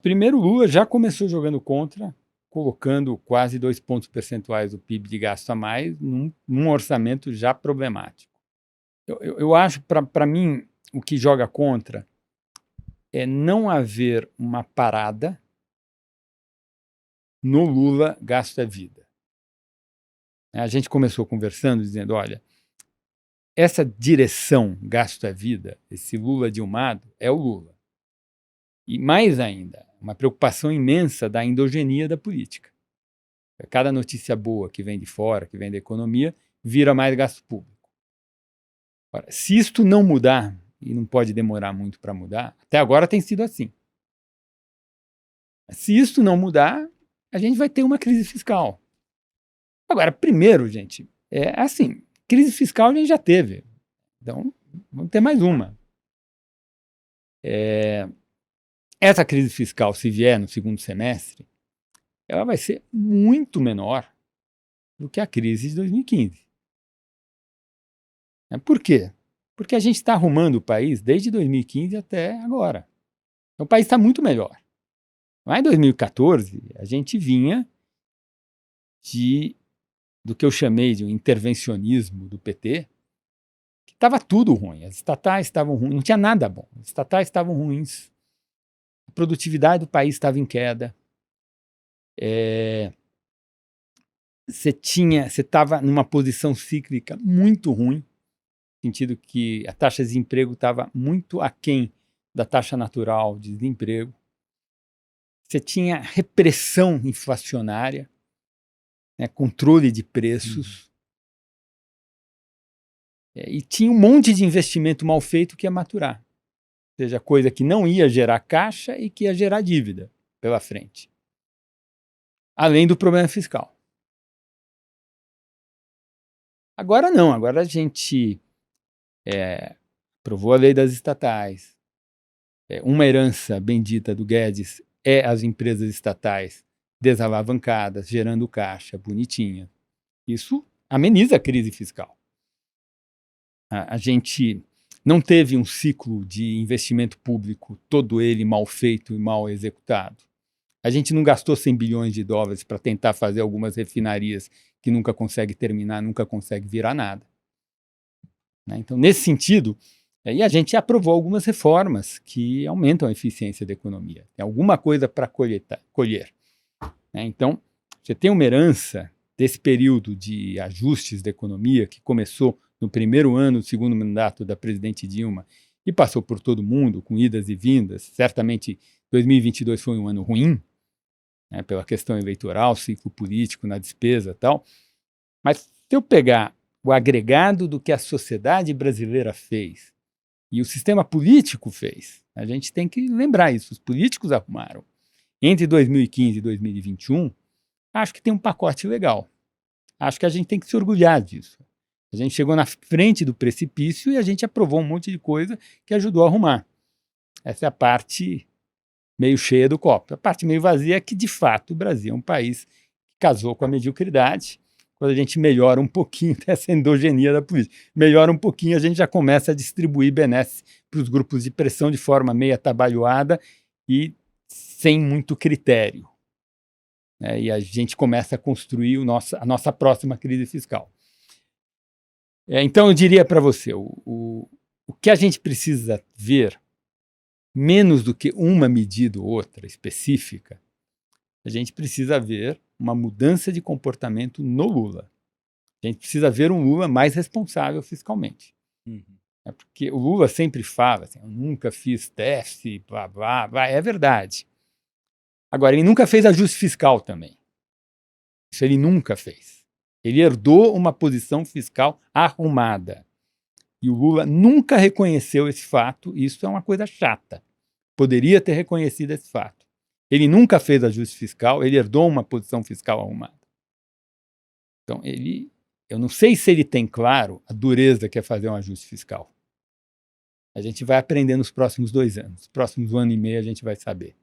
Primeiro, o Lula já começou jogando contra, colocando quase 2 pontos percentuais do PIB de gasto a mais num orçamento já problemático. Eu acho, para mim, o que joga contra é não haver uma parada no Lula gasto é vida. A gente começou conversando dizendo, olha, essa direção gasto é vida, esse Lula dilmado, é o Lula. E mais ainda, uma preocupação imensa da endogenia da política. Cada notícia boa que vem de fora, que vem da economia, vira mais gasto público. Ora, se isto não mudar, e não pode demorar muito para mudar, até agora tem sido assim. Se isto não mudar, a gente vai ter uma crise fiscal. Agora, primeiro, gente, é assim, crise fiscal a gente já teve. Então, vamos ter mais uma. Essa crise fiscal, se vier no segundo semestre, ela vai ser muito menor do que a crise de 2015. Por quê? Porque a gente está arrumando o país desde 2015 até agora. Então, o país está muito melhor. Lá em 2014, a gente vinha do que eu chamei de um intervencionismo do PT, que estava tudo ruim. As estatais estavam ruins, não tinha nada bom. As estatais estavam ruins. A produtividade do país estava em queda. Você estava numa posição cíclica muito ruim, no sentido que a taxa de desemprego estava muito aquém da taxa natural de desemprego. Você tinha repressão inflacionária, né, controle de preços. E tinha um monte de investimento mal feito que ia maturar. Ou seja, coisa que não ia gerar caixa e que ia gerar dívida pela frente. Além do problema fiscal. Agora não, agora a gente aprovou a lei das estatais. Uma herança bendita do Guedes é as empresas estatais desalavancadas, gerando caixa bonitinha. Isso ameniza a crise fiscal. A gente não teve um ciclo de investimento público, todo ele mal feito e mal executado. A gente não gastou 100 bilhões de dólares para tentar fazer algumas refinarias que nunca consegue terminar, nunca consegue virar nada. Então, nesse sentido, e a gente aprovou algumas reformas que aumentam a eficiência da economia. Tem alguma coisa para colher. Então, você tem uma herança desse período de ajustes da economia que começou no primeiro ano do segundo mandato da presidente Dilma e passou por todo mundo, com idas e vindas. Certamente 2022 foi um ano ruim, pela questão eleitoral, ciclo político na despesa e tal. Mas se eu pegar o agregado do que a sociedade brasileira fez e o sistema político fez, a gente tem que lembrar isso. Os políticos arrumaram. Entre 2015 e 2021, acho que tem um pacote legal. Acho que a gente tem que se orgulhar disso. A gente chegou na frente do precipício e a gente aprovou um monte de coisa que ajudou a arrumar. Essa é a parte meio cheia do copo. A parte meio vazia é que, de fato, o Brasil é um país que casou com a mediocridade. Quando a gente melhora um pouquinho dessa endogenia da política, melhora um pouquinho, a gente já começa a distribuir benesses para os grupos de pressão de forma meio atabalhoada e sem muito critério. E a gente começa a construir a nossa próxima crise fiscal. Então, eu diria para você, o que a gente precisa ver, menos do que uma medida ou outra específica, a gente precisa ver uma mudança de comportamento no Lula. A gente precisa ver um Lula mais responsável fiscalmente. Porque o Lula sempre fala assim, eu nunca fiz teste, blá, blá, blá. É verdade. Agora, ele nunca fez ajuste fiscal também. Isso ele nunca fez. Ele herdou uma posição fiscal arrumada. E o Lula nunca reconheceu esse fato, e isso é uma coisa chata. Poderia ter reconhecido esse fato. Ele nunca fez ajuste fiscal, ele herdou uma posição fiscal arrumada. Então, eu não sei se ele tem claro a dureza que é fazer um ajuste fiscal. A gente vai aprender nos próximos 2 anos. Nos próximos 1 ano e meio a gente vai saber.